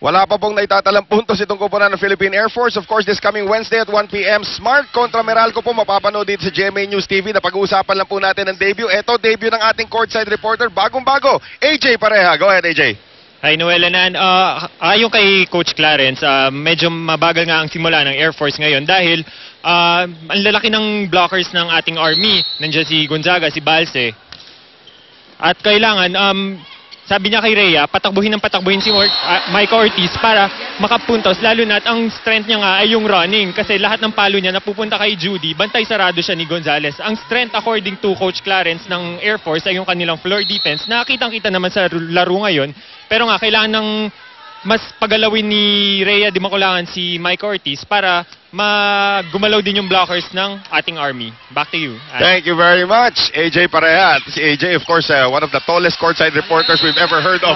Wala pa pong naitatalang puntos itong koponan ng Philippine Air Force. Of course, this coming Wednesday at 1 p.m. Smart kontra Meralco po mapapanood dito sa GMA News TV. Napag-uusapan lang po natin ang debut. Ito, debut ng ating courtside reporter. Bagong-bago, AJ Pareha. Go ahead, AJ. Hi, Noel Anan. Ayon kay Coach Clarence, medyo mabagal nga ang simula ng Air Force ngayon dahil ang lalaki ng blockers ng ating Army. Nandiyan si Gonzaga, si Balse. At kailangan, sabi niya kay Rhea, patakbuhin si Micah Ortiz para makapuntos. Lalo na at ang strength niya nga ay yung running kasi lahat ng palo niya napupunta kay Judy. Bantay sarado siya ni Gonzalez. Ang strength according to Coach Clarence ng Air Force ay yung kanilang floor defense na kitang-kita naman sa laro ngayon. Pero nga kailangan ng mas pagalawin ni Rhea Di Maculangan si Micah Ortiz para gumalaw din yung blockers ng ating Army. Back to you. Thank you very much, AJ Pareha. Si AJ, of course, one of the tallest courtside reporters we've ever heard of.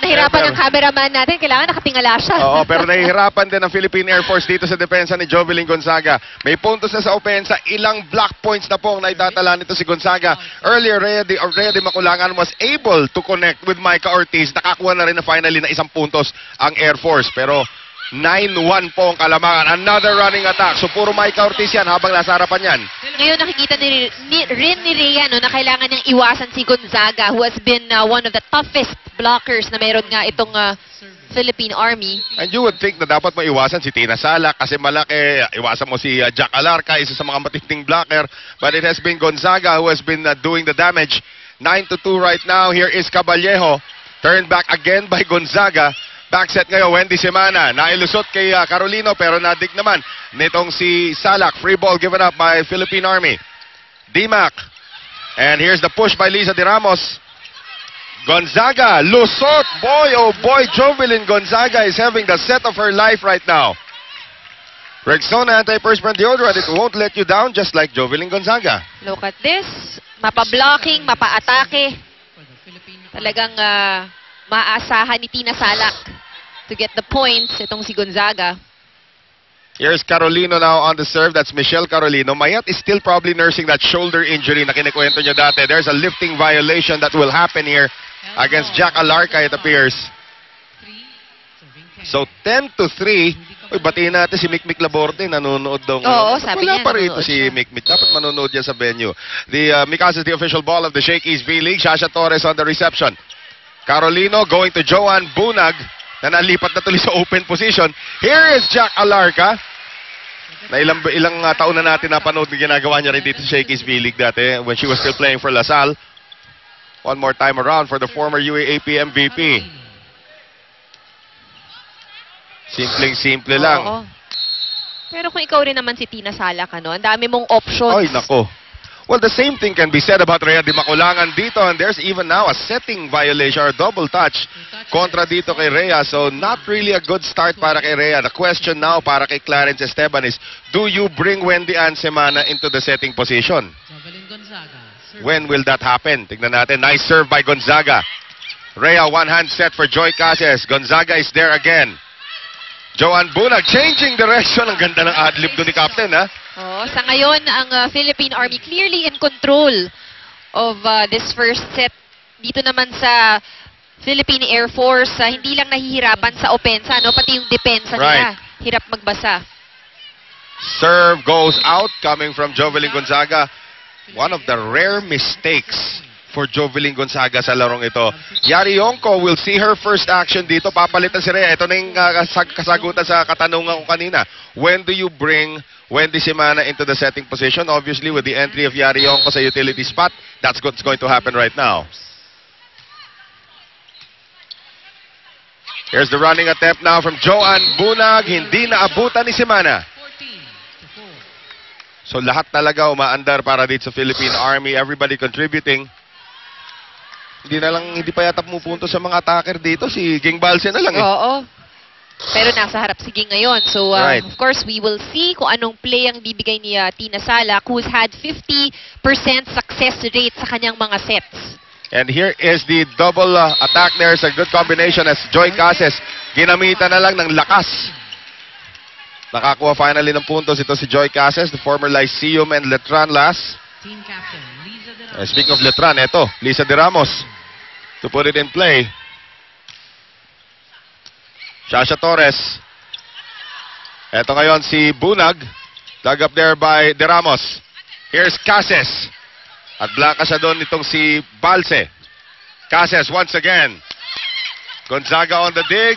Nahirapan ang cameraman natin. Kailangan nakatingala siya. Oo, pero nahihirapan din ang Philippine Air Force dito sa depensa ni Jovelyn Gonzaga. May puntos na sa opensa. Ilang block points na po ang naitatala nito si Gonzaga. Earlier, Rhea Di Maculangan was able to connect with Micah Ortiz. Nakakuha na rin na finally na isang puntos ang Air Force. Pero 9-1 po ang kalamangan. Another running attack. So puro Micah Ortiz yan habang nasa harapan yan. Ngayon nakikita rin ni Rhea na kailangan niyang iwasan si Gonzaga who has been one of the toughest blockers na meron nga itong Philippine Army. And you would think na dapat maiwasan si Tina Sala kasi malaki. Iwasan mo si Jack Alarca, isa sa mga matinding blocker. But it has been Gonzaga who has been doing the damage. 9-2 right now. Here is Caballejo. Turned back again by Gonzaga. Backset ngayon, Wendy Semana. Nailusot kay Carolino pero nadig naman nitong si Salak. Free ball given up by Philippine Army. Dimac. And here's the push by Lisa De Ramos. Gonzaga, lusot. Boy, oh boy, Jovelyn Gonzaga is having the set of her life right now. Rexona anti-perspirant deodorant. It won't let you down just like Jovelyn Gonzaga. Look at this. Mapa-blocking, mapa-atake. Talagang maaasahan ni Tina Salak to get the points. Itong si Gonzaga. Here's Carolino now on the serve. That's Michelle Carolino. Mayat is still probably nursing that shoulder injury na kinikwento niya dati. There's a lifting violation that will happen here against Jack Alarca, it appears. So 10-3. Uy, batiin natin si Mikmik Laborde. Nanonood daw. Oo, sabi Wala niya. pa rito si Mikmik. Dapat manonood yan sa venue. Mikasa is the official ball of the Shakey's V-League. Shasha Torres on the reception. Carolino going to Joanne Bunag na nalipat na tuloy sa open position. Here is Jack Alarca. Na ilang taon na natin napanood na ginagawa niya rin dito sa Shakey's V-League dati when she was still playing for LaSalle. One more time around for the former UAAP MVP. Simpleng-simple lang. Oo. Pero kung ikaw rin naman si Tina Salak, ang dami mong options. Ay, nako. Well, the same thing can be said about Rhea Di Maculangan dito, and there's even now a setting violation or double touch kontra dito kay Rhea. So not really a good start para kay Rhea. The question now para kay Clarence Esteban is, do you bring Wendy Ann Semana into the setting position? When will that happen? Tignan natin. Nice serve by Gonzaga. Rhea, one-hand set for Joy Cases. Gonzaga is there again. Joanne Bunag changing direction. Ang ganda ng adlib doon ni Captain, ha? Sa ngayon, ang Philippine Army clearly in control of this first set. Dito naman sa Philippine Air Force, hindi lang nahihirapan sa opensa, pati yung depensa nila. Hirap magbasa. Serve goes out coming from Jovelyn Gonzaga. One of the rare mistakes for Jovelyn Gonzaga sa larong ito. Yari Yonko will see her first action dito. Papalitan si Rhea. Ito na yung kasagutan sa katanungan ko kanina. When do you bring Wendy Semana into the setting position? Obviously, with the entry of Yari Yonko sa utility spot, that's what's going to happen right now. Here's the running attempt now from Joanne Bunag. Hindi naabutan ni Semana. So lahat talaga umaandar para dito sa Philippine Army. Everybody contributing. Hindi pa yata pumupunto sa mga attacker dito. Si Ging Balse na lang eh. Oo. Pero nasa harap si Ging ngayon. So, of course, we will see kung anong play ang bibigay ni Tina Salak, who's had 50% success rate sa kanyang mga sets. And here is the double attack there. It's a good combination as Joy Cases ginamitan na lang ng lakas. Nakakuha finally ng puntos ito si Joy Cases, the former Lyceum and Letran Las. Team captain, Lisa De Ramos. Speaking of Letran, ito, Lisa De Ramos to put it in play. Shasha Torres. Ito ngayon si Bunag. Dug up there by De Ramos. Here's Cases. At blanca siya doon itong si Balse. Cases once again. Gonzaga on the dig.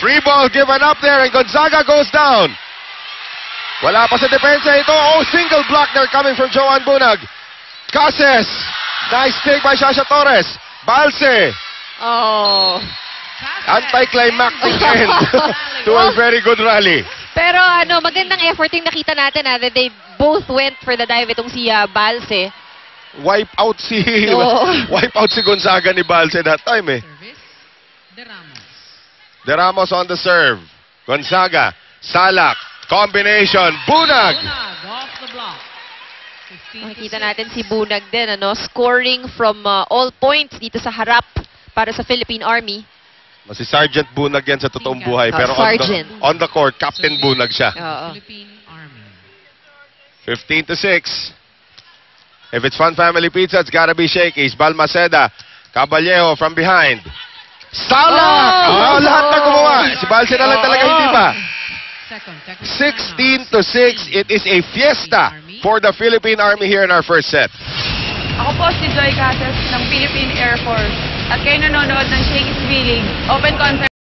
Free ball given up there and Gonzaga goes down. Wala pa sa depensa ito. Oh, single block there coming from Joan Bunag. Cases. Nice take by Shasha Torres. Balse. Oh. Anticlimactic end to a very good rally. Pero magandang effort yung nakita natin that they both went for the dive itong si Balse. Wipe out si Oo. wipe out si Gonzaga ni Balse that time eh. Service. De Ramos. De Ramos on the serve. Gonzaga, Salak, combination, Bunag. Bunag off the block. 15 to Makikita 6. natin si Bunag din, scoring from all points dito sa harap para sa Philippine Army. Si Sergeant Bunag yan sa totoong buhay. Oh, Pero Sergeant. on the court, Captain Bunag siya. Oo. Philippine Army. 15 to 6. If it's Fun Family Pizza, it's gotta be Shakey's. Balmaceda, Caballero from behind. Salak! Oh! Lahat na gumawa. Si Balse na lang talaga hindi pa. Second, technical 16 to 6. It is a fiesta for the Philippine Army here in our first set. Ako po si Joy Casas ng Philippine Air Force at kayo nanonood ng Shakey's V-League Open Concert.